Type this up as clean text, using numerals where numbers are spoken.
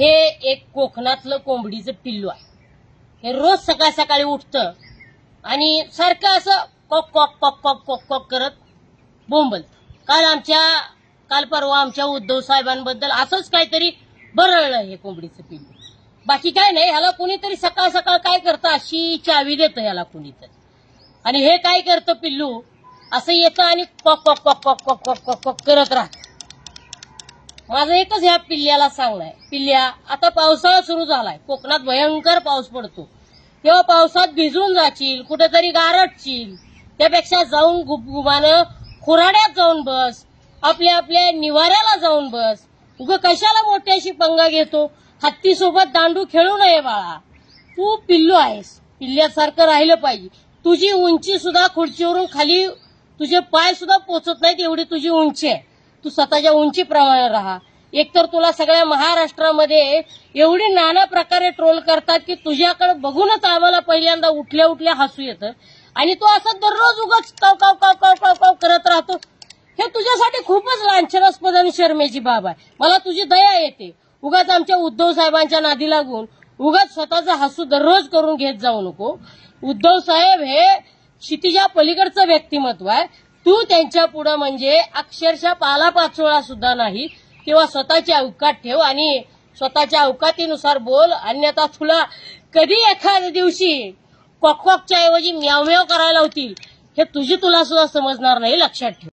हे एक कोकणातलं कोंबडीचं पिल्लू आहे. हे रोज सकाळ सकाळी उठतं आणि सारखं असं कॉक कॉक कॉक कॉक कॉक कॉक करत बोंबलत. काल परवा आमच्या उद्धव साहेबांबद्दल असंच काहीतरी बरळलं हे कोंबडीचं पिल्लू. बाकी काय नाही. ह्याला कुणीतरी सकाळ सकाळ काय करतं, अशी चावी देतं ह्याला कुणीतरी, आणि हे काय करतं पिल्लू, असं येतं आणि कॉक कॉक कॉक कॉक कॉक कॉक कॉक कॉक करत राहतं. माझं एकच ह्या पिल्ल्याला सांगणं, पिल्ल्या, आता पावसाळा सुरू झालाय, कोकणात भयंकर पाऊस पडतो. तेव्हा पावसात भिजून जाशील, कुठेतरी गारटशील, त्यापेक्षा जाऊन गुपगुमानं खुराड्यात जाऊन बस, आपल्या आपल्या निवाऱ्याला जाऊन बस. उगा कशाला मोठ्याशी पंगा घेतो. हत्तीसोबत दांडू खेळू नये बाळा. तू पिल्लू आहेस, पिल्ल्यासारखं राहिलं पाहिजे. तुझी उंची सुद्धा खुर्चीवरून खाली तुझे पाय सुद्धा पोचत नाहीत एवढी तुझी उंची आहे. तू स्वतःच्या उंचीप्रमाणे राहा. एकतर तुला सगळ्या महाराष्ट्रामध्ये एवढी नाना प्रकारे ट्रोल करतात की तुझ्याकडे बघूनच आम्हाला पहिल्यांदा उठल्या उठल्या हसू येतं, आणि तू असं दररोज उगाच काव काव काव काव काव काव करत राहतो. हे तुझ्यासाठी खूपच लांछनास्पद आणि शरमेची बाब आहे. मला तुझी दया येते. उगाच आमच्या उद्धव साहेबांच्या नादी लागून उगाच स्वतःचा हसू दररोज करून घेत जाऊ नको. उद्धव साहेब हे क्षितिजा पलीकडचं व्यक्तिमत्व आहे. तू त्यांच्या पुढे म्हणजे अक्षरशः पालापाचोळा सुद्धा नाही. किंवा स्वतःची अवकात ठेव आणि स्वतःच्या अवकातीनुसार बोल, अन्यथा तुला कधी एखाद्या दिवशी कॉककॉकच्या ऐवजी म्याव म्याव करायला होतील हे तुला सुद्धा समजणार नाही. लक्षात ठेव.